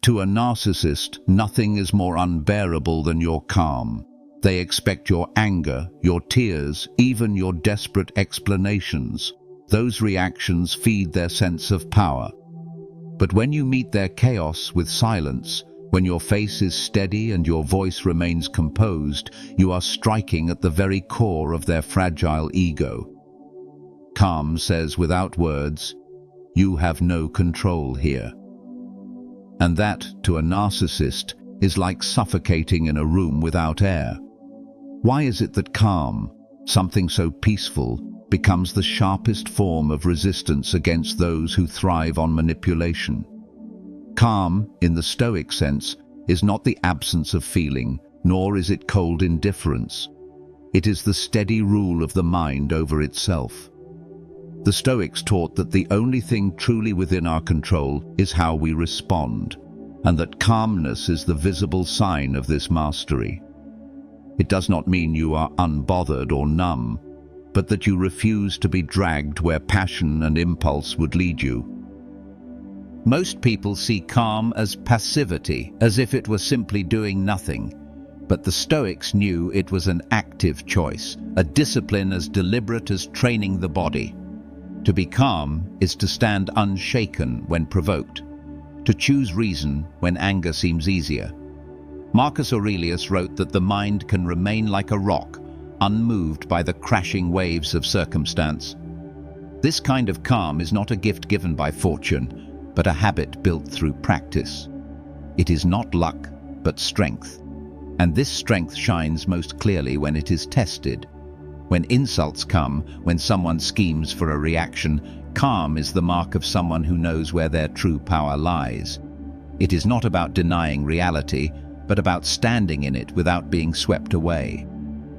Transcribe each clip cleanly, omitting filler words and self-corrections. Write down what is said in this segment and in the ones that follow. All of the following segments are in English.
To a narcissist, nothing is more unbearable than your calm. They expect your anger, your tears, even your desperate explanations. Those reactions feed their sense of power. But when you meet their chaos with silence, when your face is steady and your voice remains composed, you are striking at the very core of their fragile ego. Calm says without words, "You have no control here." And that, to a narcissist, is like suffocating in a room without air. Why is it that calm, something so peaceful, becomes the sharpest form of resistance against those who thrive on manipulation? Calm, in the Stoic sense, is not the absence of feeling, nor is it cold indifference. It is the steady rule of the mind over itself. The Stoics taught that the only thing truly within our control is how we respond, and that calmness is the visible sign of this mastery. It does not mean you are unbothered or numb, but that you refuse to be dragged where passion and impulse would lead you. Most people see calm as passivity, as if it were simply doing nothing. But the Stoics knew it was an active choice, a discipline as deliberate as training the body. To be calm is to stand unshaken when provoked, to choose reason when anger seems easier. Marcus Aurelius wrote that the mind can remain like a rock, unmoved by the crashing waves of circumstance. This kind of calm is not a gift given by fortune, but a habit built through practice. It is not luck, but strength. And this strength shines most clearly when it is tested. When insults come, when someone schemes for a reaction, calm is the mark of someone who knows where their true power lies. It is not about denying reality, but about standing in it without being swept away.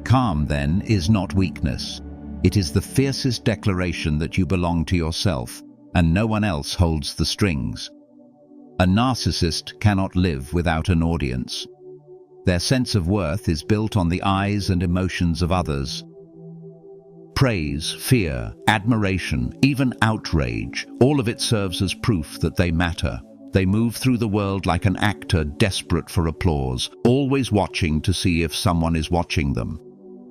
Calm, then, is not weakness. It is the fiercest declaration that you belong to yourself, and no one else holds the strings. A narcissist cannot live without an audience. Their sense of worth is built on the eyes and emotions of others. Praise, fear, admiration, even outrage, all of it serves as proof that they matter. They move through the world like an actor desperate for applause, always watching to see if someone is watching them.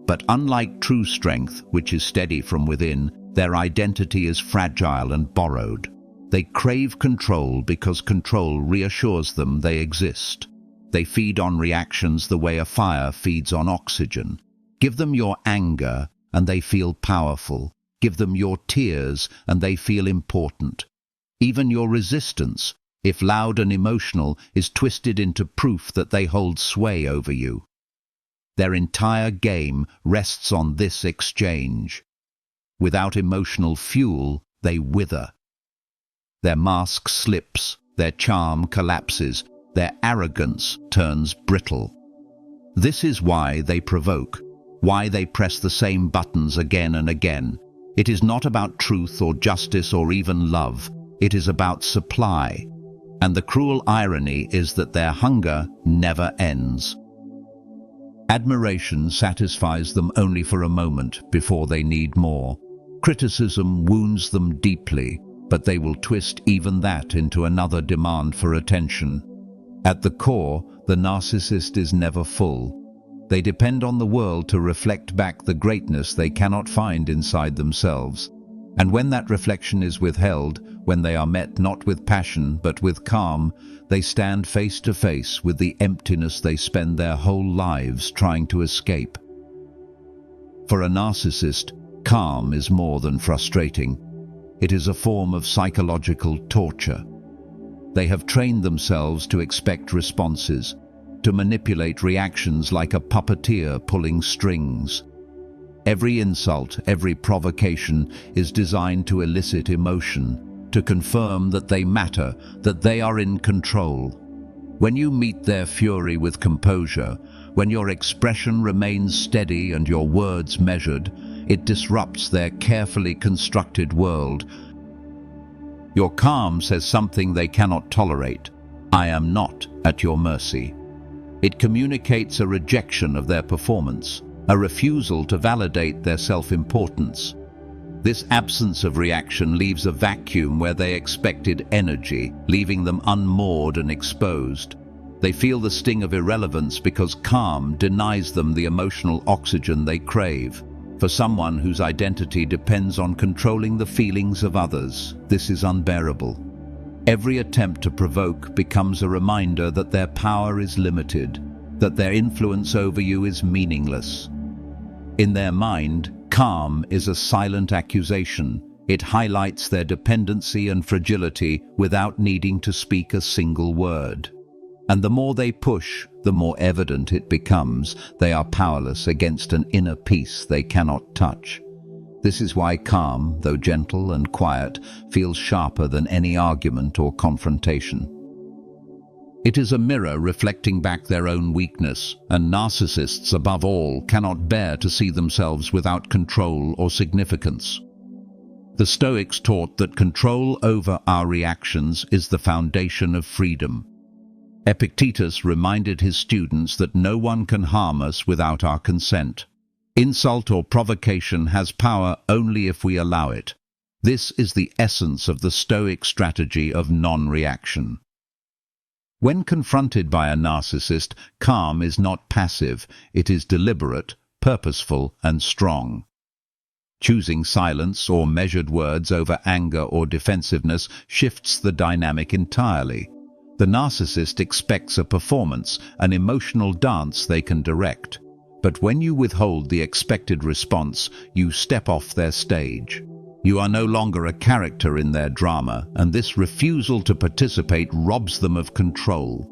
But unlike true strength, which is steady from within, their identity is fragile and borrowed. They crave control because control reassures them they exist. They feed on reactions the way a fire feeds on oxygen. Give them your anger, and they feel powerful. Give them your tears, and they feel important. Even your resistance, if loud and emotional, is twisted into proof that they hold sway over you. Their entire game rests on this exchange. Without emotional fuel, they wither. Their mask slips, their charm collapses, their arrogance turns brittle. This is why they provoke, why they press the same buttons again and again. It is not about truth or justice or even love. It is about supply. And the cruel irony is that their hunger never ends. Admiration satisfies them only for a moment before they need more. Criticism wounds them deeply, but they will twist even that into another demand for attention. At the core, the narcissist is never full. They depend on the world to reflect back the greatness they cannot find inside themselves. And when that reflection is withheld, when they are met not with passion but with calm, they stand face to face with the emptiness they spend their whole lives trying to escape. For a narcissist, calm is more than frustrating. It is a form of psychological torture. They have trained themselves to expect responses, to manipulate reactions like a puppeteer pulling strings. Every insult, every provocation is designed to elicit emotion, to confirm that they matter, that they are in control. When you meet their fury with composure, when your expression remains steady and your words measured, it disrupts their carefully constructed world. Your calm says something they cannot tolerate. I am not at your mercy. It communicates a rejection of their performance, a refusal to validate their self-importance. This absence of reaction leaves a vacuum where they expected energy, leaving them unmoored and exposed. They feel the sting of irrelevance because calm denies them the emotional oxygen they crave. For someone whose identity depends on controlling the feelings of others, this is unbearable. Every attempt to provoke becomes a reminder that their power is limited, that their influence over you is meaningless. In their mind, calm is a silent accusation. It highlights their dependency and fragility without needing to speak a single word. And the more they push, the more evident it becomes they are powerless against an inner peace they cannot touch. This is why calm, though gentle and quiet, feels sharper than any argument or confrontation. It is a mirror reflecting back their own weakness, and narcissists, above all, cannot bear to see themselves without control or significance. The Stoics taught that control over our reactions is the foundation of freedom. Epictetus reminded his students that no one can harm us without our consent. Insult or provocation has power only if we allow it. This is the essence of the Stoic strategy of non-reaction. When confronted by a narcissist, calm is not passive, it is deliberate, purposeful, and strong. Choosing silence or measured words over anger or defensiveness shifts the dynamic entirely. The narcissist expects a performance, an emotional dance they can direct. But when you withhold the expected response, you step off their stage. You are no longer a character in their drama, and this refusal to participate robs them of control.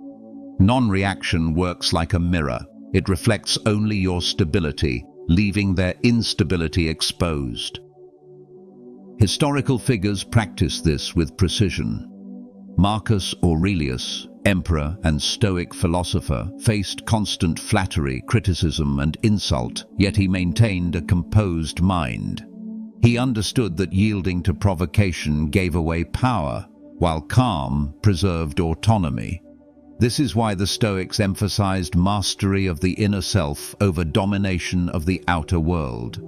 Non-reaction works like a mirror. It reflects only your stability, leaving their instability exposed. Historical figures practice this with precision. Marcus Aurelius, emperor and Stoic philosopher, faced constant flattery, criticism, and insult, yet he maintained a composed mind. He understood that yielding to provocation gave away power, while calm preserved autonomy. This is why the Stoics emphasized mastery of the inner self over domination of the outer world.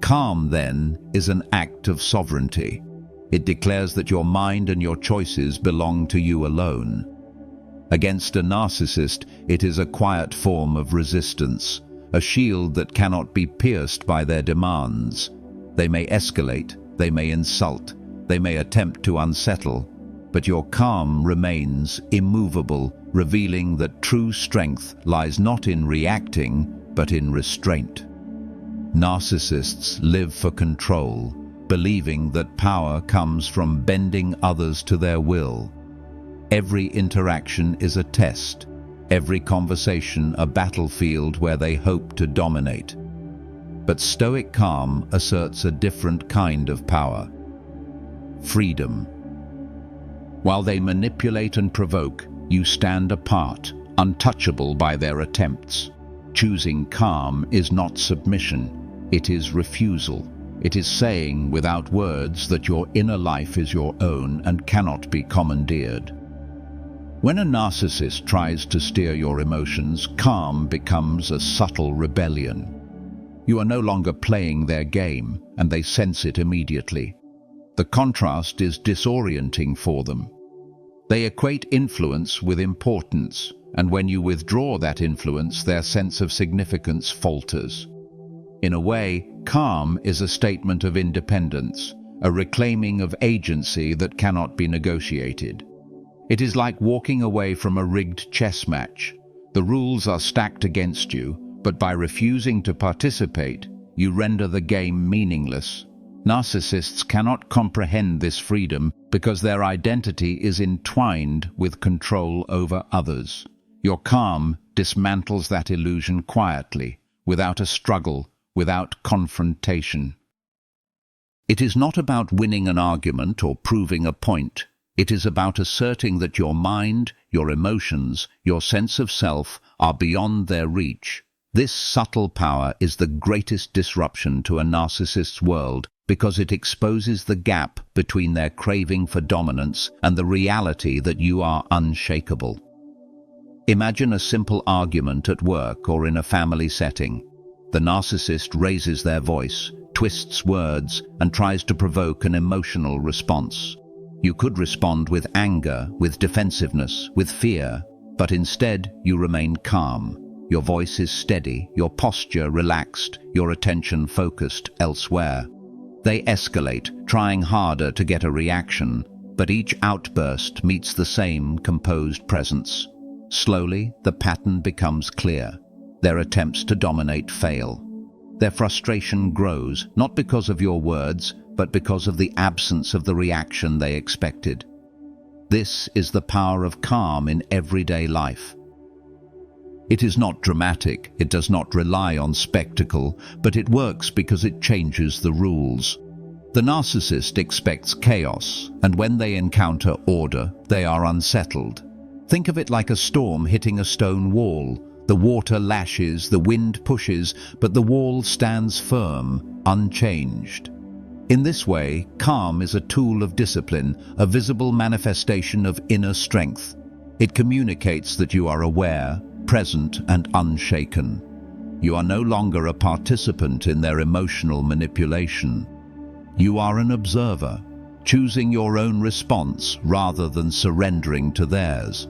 Calm, then, is an act of sovereignty. It declares that your mind and your choices belong to you alone. Against a narcissist, it is a quiet form of resistance, a shield that cannot be pierced by their demands. They may escalate, they may insult, they may attempt to unsettle, but your calm remains immovable, revealing that true strength lies not in reacting, but in restraint. Narcissists live for control, believing that power comes from bending others to their will. Every interaction is a test, every conversation a battlefield where they hope to dominate. But Stoic calm asserts a different kind of power: freedom. While they manipulate and provoke, you stand apart, untouchable by their attempts. Choosing calm is not submission, it is refusal. It is saying without words that your inner life is your own and cannot be commandeered. When a narcissist tries to steer your emotions, calm becomes a subtle rebellion. You are no longer playing their game, and they sense it immediately. The contrast is disorienting for them. They equate influence with importance, and when you withdraw that influence, their sense of significance falters. In a way, calm is a statement of independence, a reclaiming of agency that cannot be negotiated. It is like walking away from a rigged chess match. The rules are stacked against you, but by refusing to participate, you render the game meaningless. Narcissists cannot comprehend this freedom because their identity is entwined with control over others. Your calm dismantles that illusion quietly, without a struggle, without confrontation. It is not about winning an argument or proving a point. It is about asserting that your mind, your emotions, your sense of self are beyond their reach. This subtle power is the greatest disruption to a narcissist's world because it exposes the gap between their craving for dominance and the reality that you are unshakable. Imagine a simple argument at work or in a family setting. The narcissist raises their voice, twists words, and tries to provoke an emotional response. You could respond with anger, with defensiveness, with fear, but instead you remain calm. Your voice is steady, your posture relaxed, your attention focused elsewhere. They escalate, trying harder to get a reaction, but each outburst meets the same composed presence. Slowly, the pattern becomes clear. Their attempts to dominate fail. Their frustration grows, not because of your words, but because of the absence of the reaction they expected. This is the power of calm in everyday life. It is not dramatic, it does not rely on spectacle, but it works because it changes the rules. The narcissist expects chaos, and when they encounter order, they are unsettled. Think of it like a storm hitting a stone wall. The water lashes, the wind pushes, but the wall stands firm, unchanged. In this way, calm is a tool of discipline, a visible manifestation of inner strength. It communicates that you are aware, present, and unshaken. You are no longer a participant in their emotional manipulation. You are an observer, choosing your own response rather than surrendering to theirs.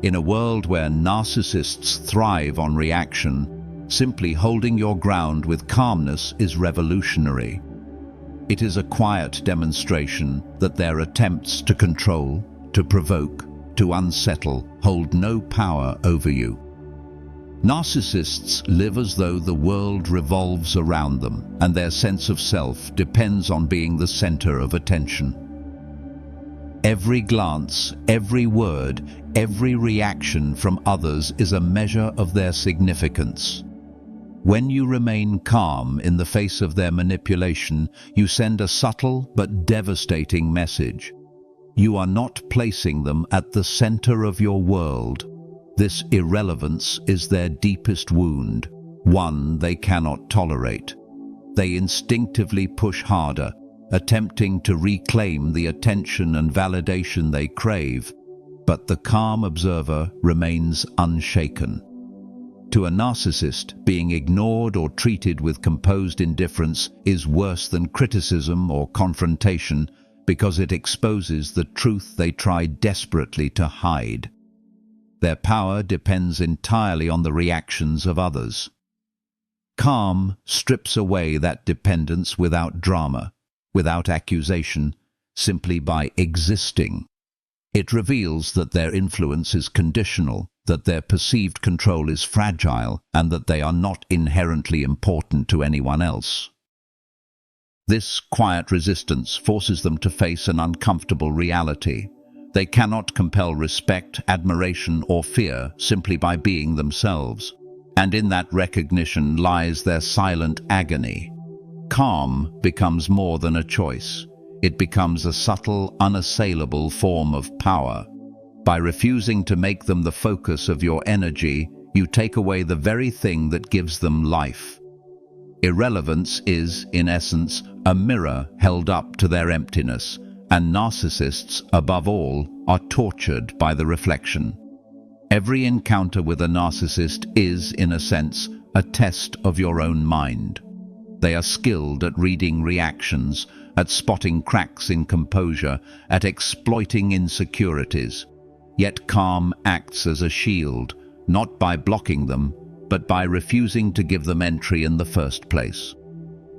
In a world where narcissists thrive on reaction, simply holding your ground with calmness is revolutionary. It is a quiet demonstration that their attempts to control, to provoke, to unsettle hold no power over you. Narcissists live as though the world revolves around them, and their sense of self depends on being the center of attention. Every glance, every word, every reaction from others is a measure of their significance. When you remain calm in the face of their manipulation, you send a subtle but devastating message. You are not placing them at the center of your world. This irrelevance is their deepest wound, one they cannot tolerate. They instinctively push harder, attempting to reclaim the attention and validation they crave, but the calm observer remains unshaken. To a narcissist, being ignored or treated with composed indifference is worse than criticism or confrontation because it exposes the truth they try desperately to hide. Their power depends entirely on the reactions of others. Calm strips away that dependence without drama, without accusation, simply by existing. It reveals that their influence is conditional, that their perceived control is fragile, and that they are not inherently important to anyone else. This quiet resistance forces them to face an uncomfortable reality. They cannot compel respect, admiration, or fear simply by being themselves. And in that recognition lies their silent agony. Calm becomes more than a choice. It becomes a subtle, unassailable form of power. By refusing to make them the focus of your energy, you take away the very thing that gives them life. Irrelevance is, in essence, a mirror held up to their emptiness, and narcissists, above all, are tortured by the reflection. Every encounter with a narcissist is, in a sense, a test of your own mind. They are skilled at reading reactions, at spotting cracks in composure, at exploiting insecurities. Yet calm acts as a shield, not by blocking them, but by refusing to give them entry in the first place.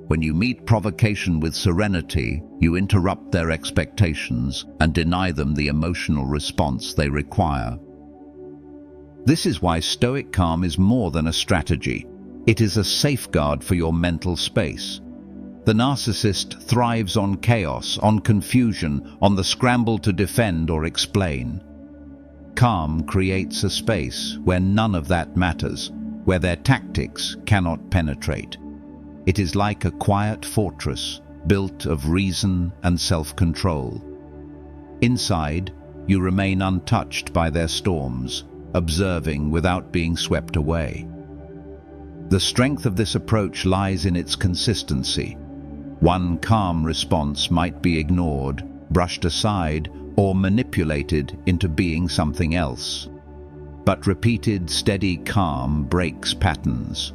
When you meet provocation with serenity, you interrupt their expectations and deny them the emotional response they require. This is why Stoic calm is more than a strategy. It is a safeguard for your mental space. The narcissist thrives on chaos, on confusion, on the scramble to defend or explain. Calm creates a space where none of that matters, where their tactics cannot penetrate. It is like a quiet fortress, built of reason and self-control. Inside, you remain untouched by their storms, observing without being swept away. The strength of this approach lies in its consistency. One calm response might be ignored, brushed aside, or manipulated into being something else. But repeated, steady calm breaks patterns.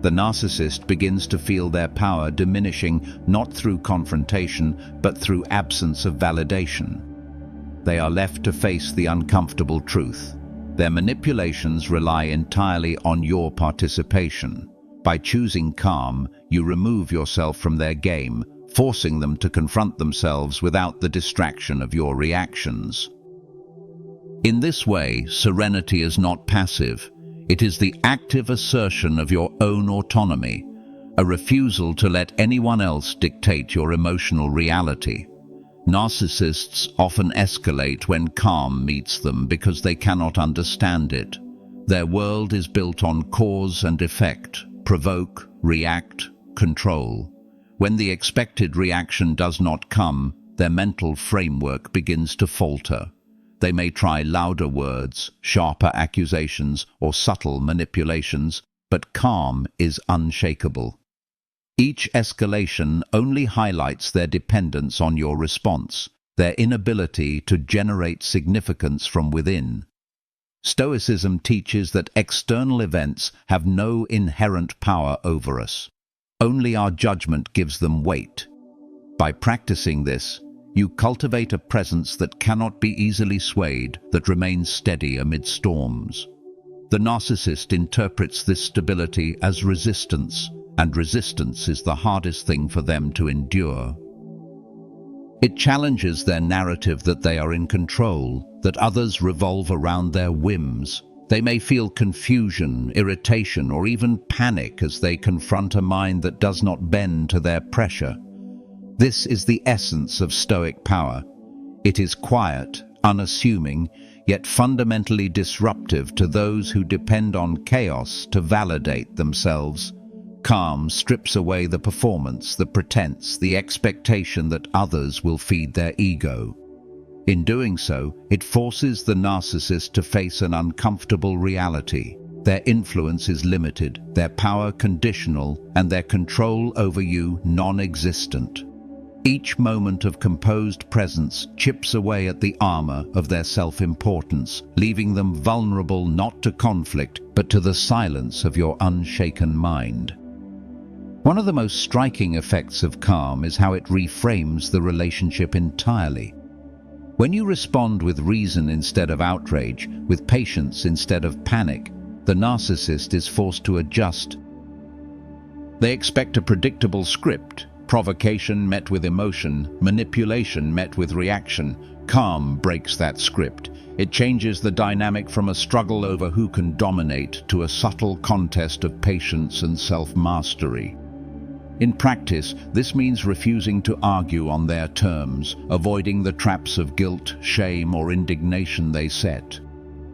The narcissist begins to feel their power diminishing not through confrontation, but through absence of validation. They are left to face the uncomfortable truth. Their manipulations rely entirely on your participation. By choosing calm, you remove yourself from their game, forcing them to confront themselves without the distraction of your reactions. In this way, serenity is not passive. It is the active assertion of your own autonomy, a refusal to let anyone else dictate your emotional reality. Narcissists often escalate when calm meets them because they cannot understand it. Their world is built on cause and effect, provoke, react, control. When the expected reaction does not come, their mental framework begins to falter. They may try louder words, sharper accusations, or subtle manipulations, but calm is unshakable. Each escalation only highlights their dependence on your response, their inability to generate significance from within. Stoicism teaches that external events have no inherent power over us. Only our judgment gives them weight. By practicing this, you cultivate a presence that cannot be easily swayed, that remains steady amid storms. The narcissist interprets this stability as resistance, and resistance is the hardest thing for them to endure. It challenges their narrative that they are in control, that others revolve around their whims. They may feel confusion, irritation, or even panic as they confront a mind that does not bend to their pressure. This is the essence of Stoic power. It is quiet, unassuming, yet fundamentally disruptive to those who depend on chaos to validate themselves. Calm strips away the performance, the pretense, the expectation that others will feed their ego. In doing so, it forces the narcissist to face an uncomfortable reality. Their influence is limited, their power conditional, and their control over you non-existent. Each moment of composed presence chips away at the armor of their self-importance, leaving them vulnerable not to conflict, but to the silence of your unshaken mind. One of the most striking effects of calm is how it reframes the relationship entirely. When you respond with reason instead of outrage, with patience instead of panic, the narcissist is forced to adjust. They expect a predictable script, provocation met with emotion, manipulation met with reaction. Calm breaks that script. It changes the dynamic from a struggle over who can dominate to a subtle contest of patience and self-mastery. In practice, this means refusing to argue on their terms, avoiding the traps of guilt, shame, or indignation they set.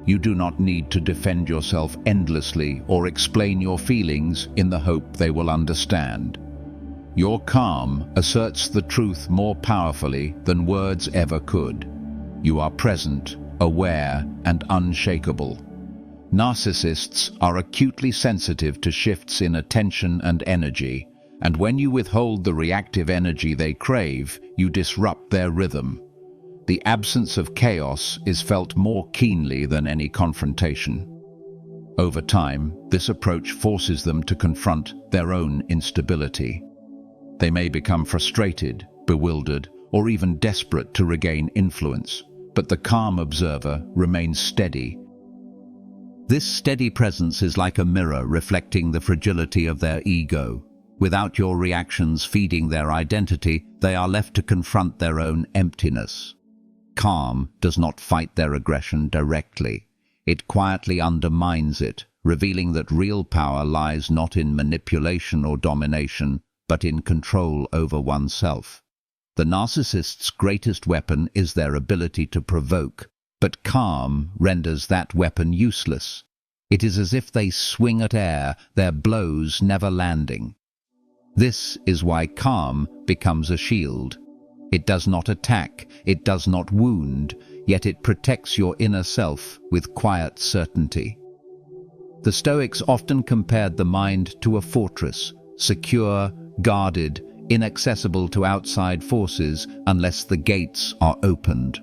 You do not need to defend yourself endlessly or explain your feelings in the hope they will understand. Your calm asserts the truth more powerfully than words ever could. You are present, aware, and unshakable. Narcissists are acutely sensitive to shifts in attention and energy, and when you withhold the reactive energy they crave, you disrupt their rhythm. The absence of chaos is felt more keenly than any confrontation. Over time, this approach forces them to confront their own instability. They may become frustrated, bewildered, or even desperate to regain influence, but the calm observer remains steady. This steady presence is like a mirror reflecting the fragility of their ego. Without your reactions feeding their identity, they are left to confront their own emptiness. Calm does not fight their aggression directly. It quietly undermines it, revealing that real power lies not in manipulation or domination, but in control over oneself. The narcissist's greatest weapon is their ability to provoke, but calm renders that weapon useless. It is as if they swing at air, their blows never landing. This is why calm becomes a shield. It does not attack, it does not wound, yet it protects your inner self with quiet certainty. The Stoics often compared the mind to a fortress, secure, guarded, inaccessible to outside forces unless the gates are opened.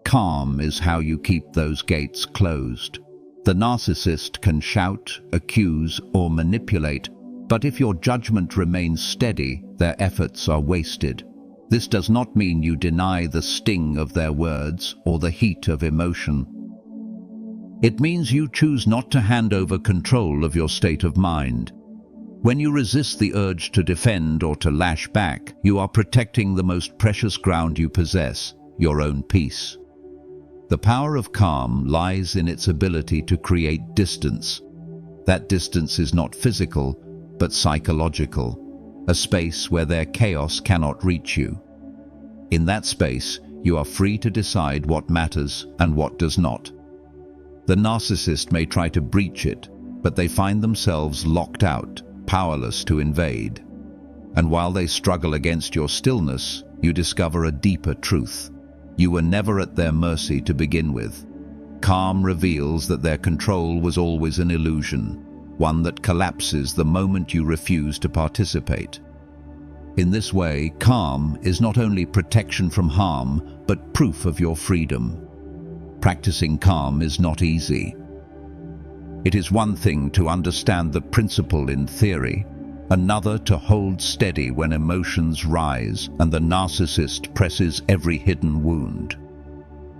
Calm is how you keep those gates closed. The narcissist can shout, accuse, or manipulate, But if your judgment remains steady, their efforts are wasted. This does not mean you deny the sting of their words or the heat of emotion. It means you choose not to hand over control of your state of mind. When you resist the urge to defend or to lash back, you are protecting the most precious ground you possess, your own peace. The power of calm lies in its ability to create distance. That distance is not physical, but psychological, a space where their chaos cannot reach you. In that space, you are free to decide what matters and what does not. The narcissist may try to breach it, but they find themselves locked out, powerless to invade. And while they struggle against your stillness, you discover a deeper truth. You were never at their mercy to begin with. Calm reveals that their control was always an illusion, one that collapses the moment you refuse to participate. In this way, calm is not only protection from harm, but proof of your freedom. Practicing calm is not easy. It is one thing to understand the principle in theory, another to hold steady when emotions rise and the narcissist presses every hidden wound.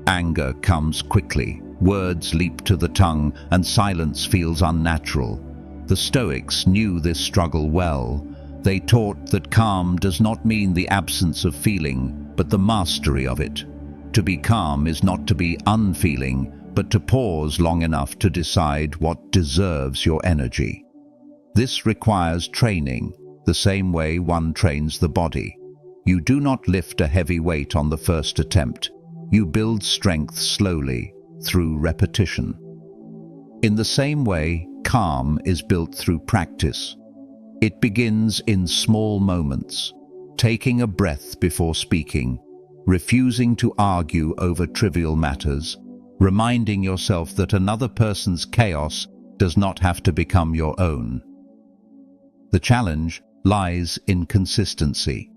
Anger comes quickly, words leap to the tongue, and silence feels unnatural. The Stoics knew this struggle well. They taught that calm does not mean the absence of feeling, but the mastery of it. To be calm is not to be unfeeling, but to pause long enough to decide what deserves your energy. This requires training, the same way one trains the body. You do not lift a heavy weight on the first attempt. You build strength slowly, through repetition. In the same way, calm is built through practice. It begins in small moments, taking a breath before speaking, refusing to argue over trivial matters, reminding yourself that another person's chaos does not have to become your own. The challenge lies in consistency.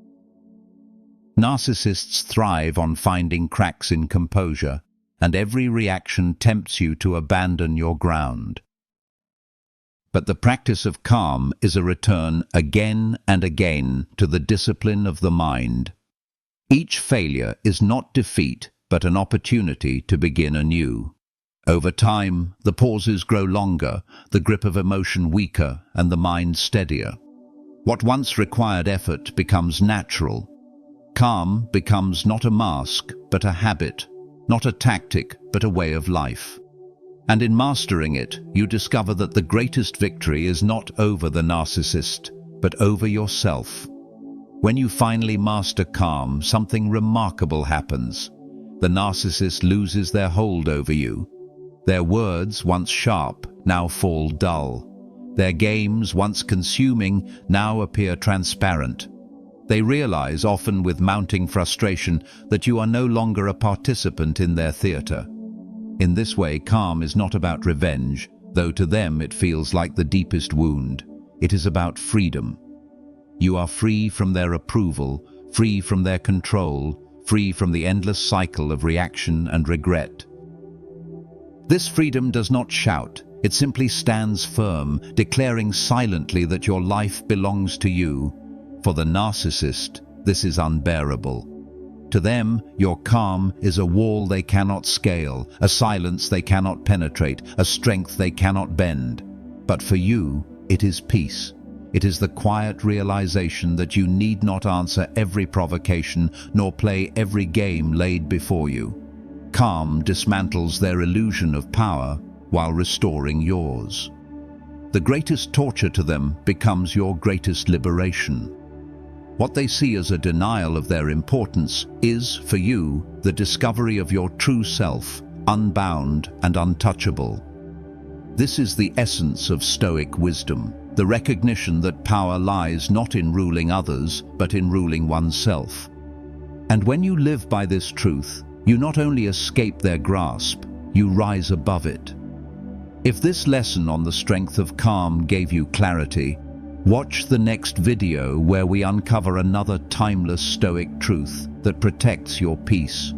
Narcissists thrive on finding cracks in composure, and every reaction tempts you to abandon your ground. But the practice of calm is a return again and again to the discipline of the mind. Each failure is not defeat, but an opportunity to begin anew. Over time, the pauses grow longer, the grip of emotion weaker, and the mind steadier. What once required effort becomes natural. Calm becomes not a mask, but a habit, not a tactic, but a way of life. And in mastering it, you discover that the greatest victory is not over the narcissist, but over yourself. When you finally master calm, something remarkable happens. The narcissist loses their hold over you. Their words, once sharp, now fall dull. Their games, once consuming, now appear transparent. They realize, often with mounting frustration, that you are no longer a participant in their theater. In this way, calm is not about revenge, though to them it feels like the deepest wound. It is about freedom. You are free from their approval, free from their control, free from the endless cycle of reaction and regret. This freedom does not shout. It simply stands firm, declaring silently that your life belongs to you. For the narcissist, this is unbearable. To them, your calm is a wall they cannot scale, a silence they cannot penetrate, a strength they cannot bend. But for you, it is peace. It is the quiet realization that you need not answer every provocation, nor play every game laid before you. Calm dismantles their illusion of power while restoring yours. The greatest torture to them becomes your greatest liberation. What they see as a denial of their importance is, for you, the discovery of your true self, unbound and untouchable. This is the essence of Stoic wisdom, the recognition that power lies not in ruling others, but in ruling oneself. And when you live by this truth, you not only escape their grasp, you rise above it. If this lesson on the strength of calm gave you clarity, watch the next video where we uncover another timeless Stoic truth that protects your peace.